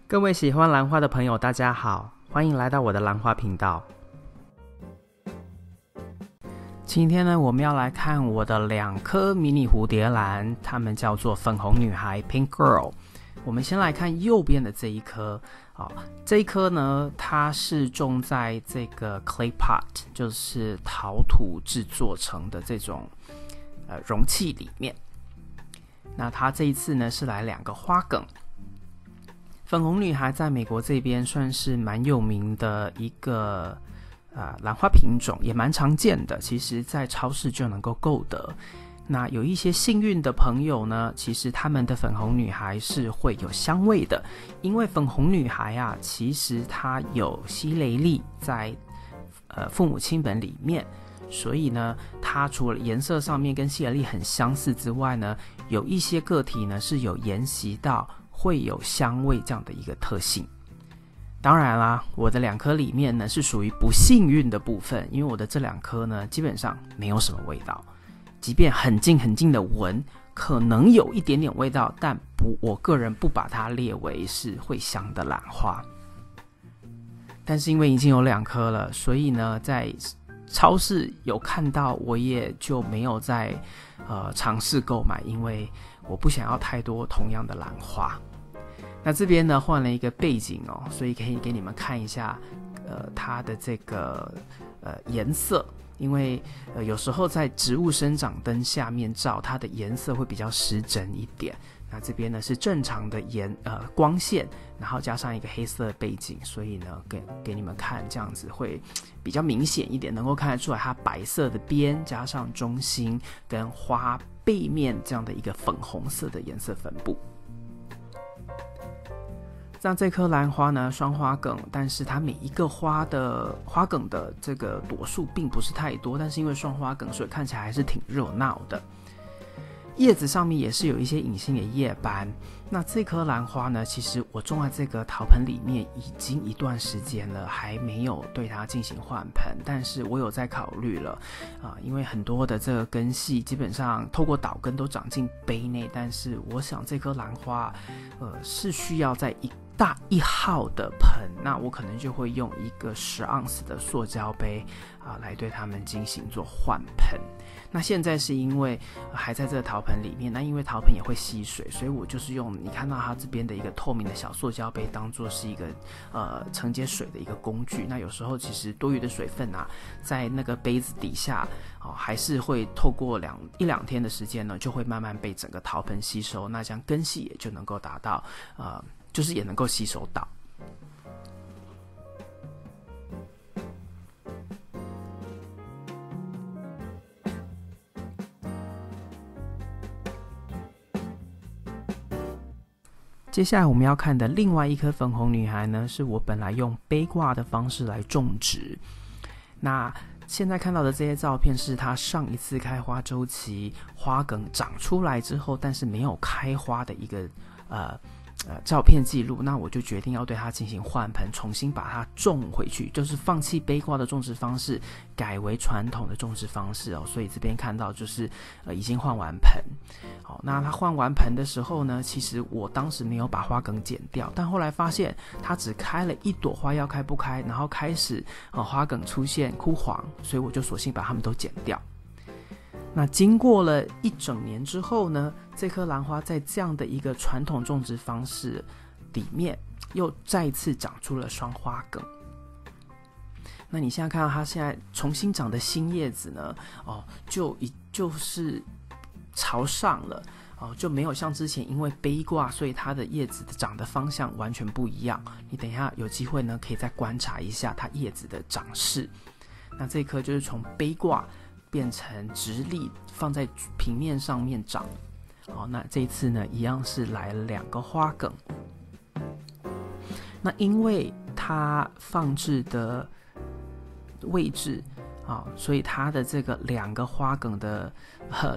各位喜欢兰花的朋友，大家好，欢迎来到我的兰花频道。今天呢，我们要来看我的2颗迷你蝴蝶兰，它们叫做粉红女孩 Pink Girl。我们先来看右边的这一颗，这一颗呢，它是种在这个 clay pot， 就是陶土制作成的这种容器里面。那它这一次呢是来2个花梗。粉红女孩在美国这边算是蛮有名的一个兰花品种，也蛮常见的，其实在超市就能够购得。那有一些幸运的朋友呢，其实他们的粉红女孩是会有香味的，因为粉红女孩啊，其实它有西雷利在父母亲本里面，所以呢，它除了颜色上面跟西雷利很相似之外呢，有一些个体呢是有沿袭到会有香味这样的一个特性。当然啦，我的2颗里面呢是属于不幸运的部分，因为我的这2颗呢基本上没有什么味道，即便很近很近的闻，可能有一点点味道，但我个人不把它列为是会香的兰花。但是因为已经有2颗了，所以呢在超市有看到，我也就没有再尝试购买，因为我不想要太多同样的兰花。那这边呢换了一个背景哦，所以可以给你们看一下它的这个颜色，因为有时候在植物生长灯下面照，它的颜色会比较失真一点。那这边呢是正常的光线，然后加上一个黑色的背景，所以呢给你们看，这样子会比较明显一点，能够看得出来它白色的边加上中心跟花背面这样的一个粉红色的颜色分布。像这颗兰花呢，双花梗，但是它每一个花梗的这个朵数并不是太多，但是因为双花梗，所以看起来还是挺热闹的。叶子上面也是有一些隐性的叶斑。那这颗兰花呢，其实我种在这个陶盆里面已经一段时间了，还没有对它进行换盆，但是我有在考虑了因为很多的这个根系基本上透过导根都长进杯内，但是我想这颗兰花是需要在大1号的盆，那我可能就会用一个10盎司的塑胶杯来对它们进行做换盆。那现在是因为还在这个陶盆里面，那因为陶盆也会吸水，所以我就是用你看到它这边的一个透明的小塑胶杯当做是一个承接水的一个工具。那有时候其实多余的水分在那个杯子底下还是会透过一两天的时间呢，就会慢慢被整个陶盆吸收，那这样根系也就能够达到就是也能够吸收到。接下来我们要看的另外一颗粉红女孩呢，是我本来用杯挂的方式来种植。那现在看到的这些照片是它上一次开花周期花梗长出来之后，但是没有开花的一个照片记录。那我就决定要对它进行换盆，重新把它种回去，就是放弃杯挂的种植方式，改为传统的种植方式所以这边看到就是已经换完盆。那它换完盆的时候呢，其实我当时没有把花梗剪掉，但后来发现它只开了1朵花要开不开，然后开始花梗出现枯黄，所以我就索性把它们都剪掉。那经过了1整年之后呢，这颗兰花在这样的一个传统种植方式里面又再一次长出了双花梗。那你现在看到它现在重新长的新叶子呢就是朝上了就没有像之前因为杯挂，所以它的叶子长的方向完全不一样。你等一下有机会呢，可以再观察一下它叶子的长势。那这颗就是从杯挂变成直立放在平面上面长。那这一次呢，一样是来了2个花梗。那因为它放置的位置所以它的这个2个花梗的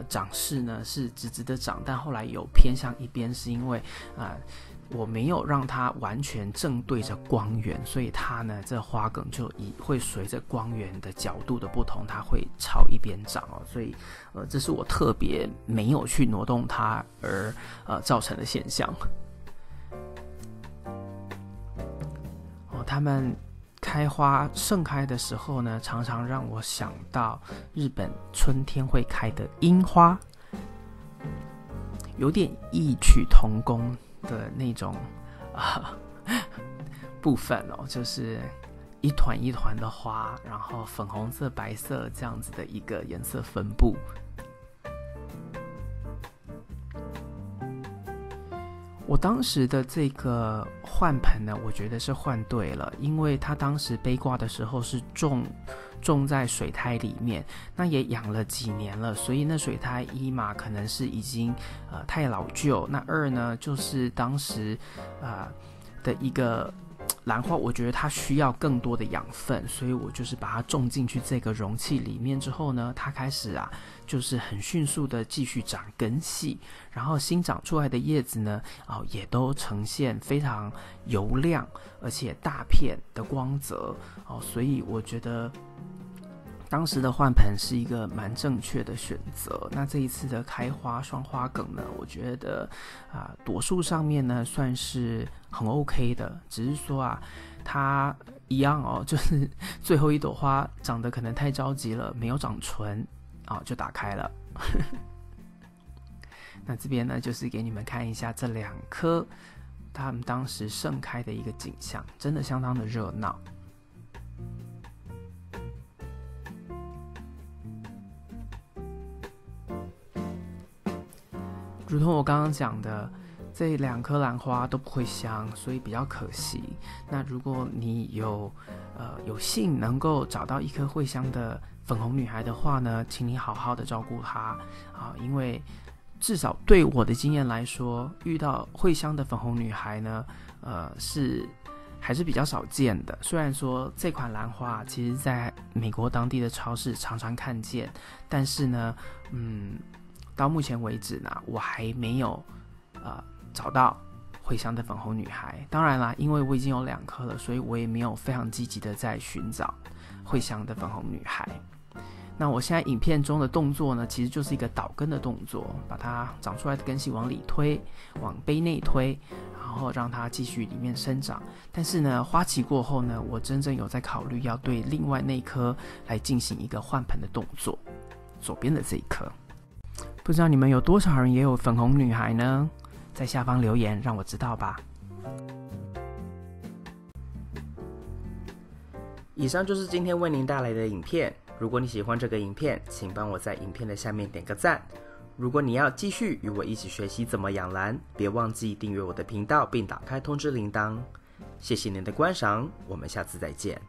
长势呢是直直的长，但后来有偏向一边，是因为我没有让它完全正对着光源，所以它呢这花梗就会随着光源的角度的不同，它会朝一边长所以这是我特别没有去挪动它而造成的现象。它们开花盛开的时候呢，常常让我想到日本春天会开的樱花，有点异曲同工的那种部分哦，就是一团一团的花，然后粉红色、白色这样子的一个颜色分布。我当时的这个换盆呢，我觉得是换对了，因为它当时背挂的时候是种在水苔里面，那也养了几年了，所以那水苔一嘛可能是已经太老旧，那二呢就是当时的一个兰花，我觉得它需要更多的养分，所以我就是把它种进去这个容器里面之后呢，它开始就是很迅速的继续长根系，然后新长出来的叶子呢，也都呈现非常油亮而且大片的光泽所以我觉得当时的换盆是一个蛮正确的选择。那这一次的开花双花梗呢，我觉得朵数上面呢算是很 OK 的，只是说它一样就是最后一朵花长得可能太着急了，没有长纯就打开了。那这边呢就是给你们看一下这两棵它们当时盛开的一个景象，真的相当的热闹。如同我刚刚讲的，这两颗兰花都不会香，所以比较可惜。那如果你有幸能够找到一颗会香的粉红女孩的话呢，请你好好的照顾她因为至少对我的经验来说，遇到会香的粉红女孩呢，还是比较少见的。虽然说这款兰花其实在美国当地的超市常常看见，但是呢，到目前为止呢，我还没有找到会香的粉红女孩。当然啦，因为我已经有2颗了，所以我也没有非常积极的在寻找会香的粉红女孩。那我现在影片中的动作呢，其实就是一个倒根的动作，把它长出来的根系往里推，往杯内推，然后让它继续里面生长。但是呢，花期过后呢，我真正有在考虑要对另外那颗来进行一个换盆的动作，左边的这一颗。不知道你们有多少人也有粉红女孩呢？在下方留言让我知道吧。以上就是今天为您带来的影片。如果你喜欢这个影片，请帮我在影片的下面点个赞。如果你要继续与我一起学习怎么养兰，别忘记订阅我的频道并打开通知铃铛。谢谢您的观赏，我们下次再见。